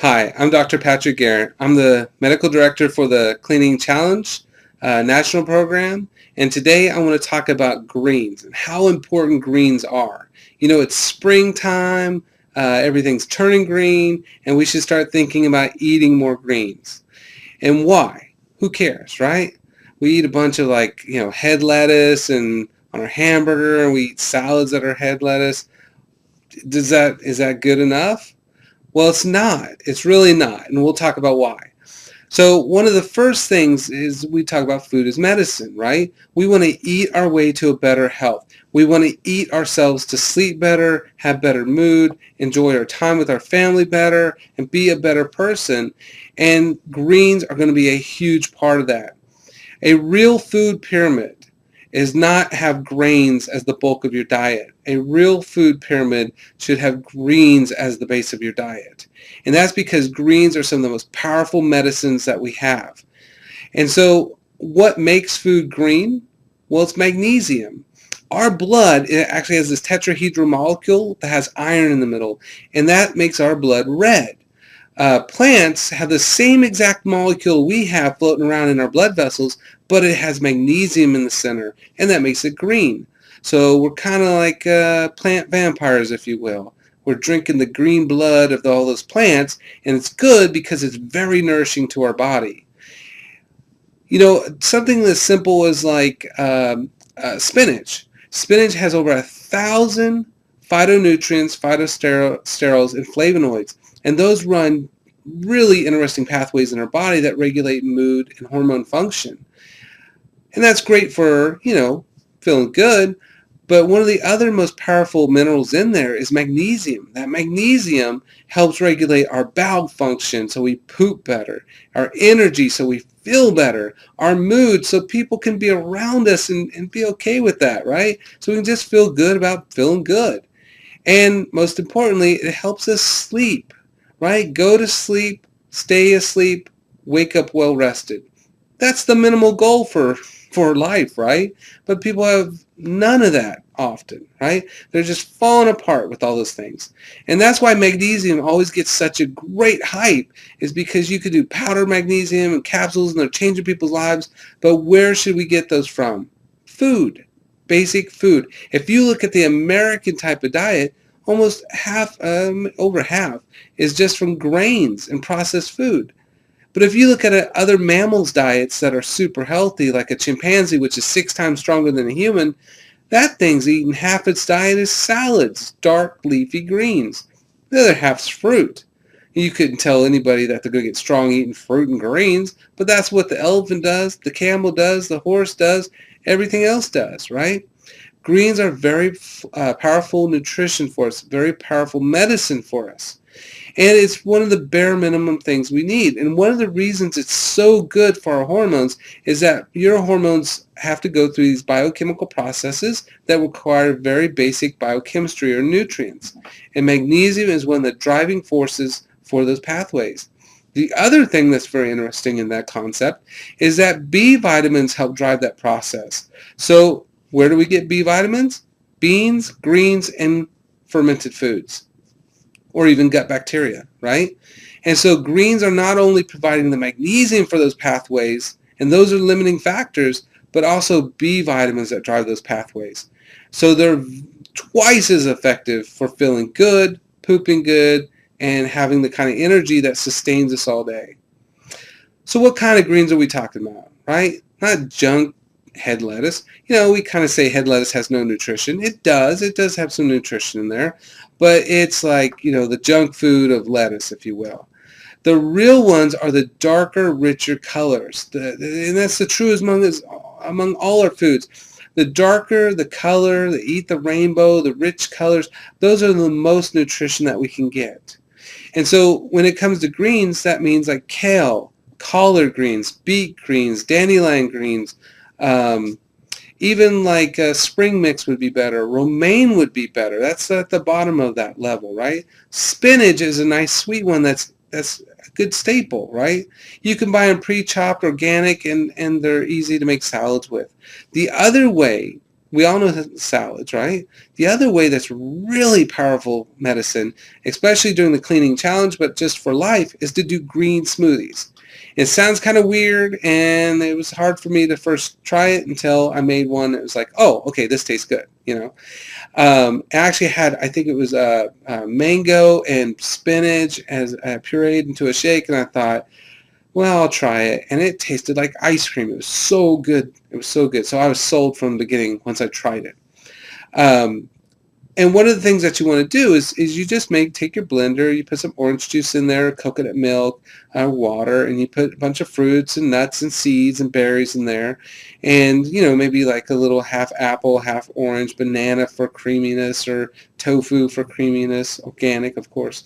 Hi, I'm Dr. Patrick Garrett. I'm the medical director for the Cleaning Challenge national program, and today I want to talk about greens and how important greens are. You know, it's springtime, everything's turning green, and we should start thinking about eating more greens. And why? Who cares, right? We eat a bunch of head lettuce and on our hamburger, and we eat salads that are head lettuce. Is that good enough? Well, it's not. It's really not, and we'll talk about why. So one of the first things is we talk about food as medicine, right? We want to eat our way to a better health. We want to eat ourselves to sleep better, have better mood, enjoy our time with our family better, and be a better person. And greens are going to be a huge part of that. A real food pyramid is not have grains as the bulk of your diet. A real food pyramid should have greens as the base of your diet. And that's because greens are some of the most powerful medicines that we have. And so what makes food green? Well, it's magnesium. Our blood, it actually has this tetrahedral molecule that has iron in the middle, and that makes our blood red. Plants have the same exact molecule we have floating around in our blood vessels, but it has magnesium in the center, and that makes it green. So we're kind of like plant vampires, if you will. We're drinking the green blood of all those plants, and it's good because it's very nourishing to our body. You know, something as simple as spinach. Spinach has over 1,000 phytonutrients, phytosterols, and flavonoids, and those run really interesting pathways in our body that regulate mood and hormone function. And that's great for, feeling good. But one of the other most powerful minerals in there is magnesium. That magnesium helps regulate our bowel function so we poop better, our energy so we feel better, our mood so people can be around us and be okay with that, right? So we can just feel good about feeling good. And most importantly, it helps us sleep, right? Go to sleep, stay asleep, wake up well rested. That's the minimal goal for life, right? But people have none of that often, right? They're just falling apart with all those things. And that's why magnesium always gets such a great hype, is because you could do powdered magnesium and capsules and they're changing people's lives. But where should we get those from? Food. Basic food. If you look at the American type of diet, almost half, over half, is just from grains and processed food. But if you look at other mammals' diets that are super healthy, like a chimpanzee, which is 6 times stronger than a human, that thing's eating half its diet is salads, dark leafy greens. The other half's fruit. You couldn't tell anybody that they're going to get strong eating fruit and greens, but that's what the elephant does, the camel does, the horse does, everything else does, right? Greens are very powerful nutrition for us, very powerful medicine for us. And it's one of the bare minimum things we need. And one of the reasons it's so good for our hormones is that your hormones have to go through these biochemical processes that require very basic biochemistry or nutrients. And magnesium is one of the driving forces for those pathways. The other thing that's very interesting in that concept is that B vitamins help drive that process. So where do we get B vitamins? Beans, greens, and fermented foods, or even gut bacteria, right? And so greens are not only providing the magnesium for those pathways, and those are limiting factors, but also B vitamins that drive those pathways. So they're twice as effective for feeling good, pooping good, and having the kind of energy that sustains us all day. So what kind of greens are we talking about, right? Not junk head lettuce. You know, we kind of say head lettuce has no nutrition. It does have some nutrition in there, but it's like, the junk food of lettuce, if you will. The real ones are the darker, richer colors. And that's the truest among all our foods. The darker the color, eat the rainbow, the rich colors, those are the most nutrition that we can get. And so when it comes to greens, that means like kale, collard greens, beet greens, dandelion greens, even like a spring mix would be better. Romaine would be better. That's at the bottom of that level, right? Spinach is a nice sweet one that's a good staple, right? You can buy them pre-chopped, organic, and they're easy to make salads with. The other way We all know salads, right? The other way that's really powerful medicine, especially during the cleaning challenge, but just for life, is to do green smoothies. It sounds kind of weird, and it was hard for me to first try it until I made one. It was like, oh, okay, this tastes good, you know. I actually had, I think it was mango and spinach as pureed into a shake, and I thought, well, I'll try it. And it tasted like ice cream. It was so good. It was so good. So I was sold from the beginning once I tried it. Um, and one of the things that you want to do is you just take your blender, you put some orange juice in there, coconut milk, water, and you put a bunch of fruits and nuts and seeds and berries in there. And, you know, maybe like a little half apple, half orange, banana for creaminess, or tofu for creaminess, organic, of course.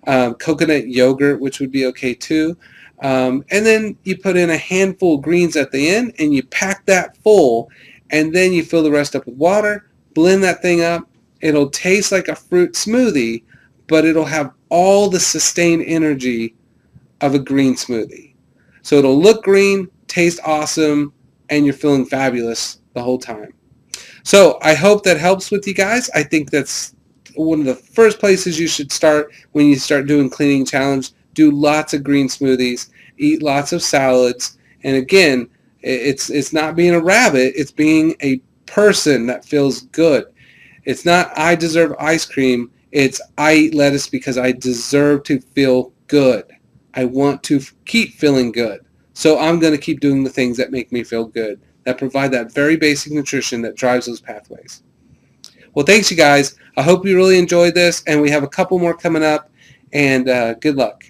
Coconut yogurt, which would be okay too. And then you put in a handful of greens at the end, and you pack that full, and then you fill the rest up with water, blend that thing up. It'll taste like a fruit smoothie, but it'll have all the sustained energy of a green smoothie. So it'll look green, taste awesome, and you're feeling fabulous the whole time. So I hope that helps with you guys. I think that's one of the first places you should start when you start doing cleaning challenge. Do lots of green smoothies, eat lots of salads, and again, it's not being a rabbit, it's being a person that feels good. It's not I deserve ice cream, it's I eat lettuce because I deserve to feel good. I want to keep feeling good. So I'm going to keep doing the things that make me feel good, that provide that very basic nutrition that drives those pathways. Well, thanks you guys. I hope you really enjoyed this, and we have a couple more coming up, and good luck.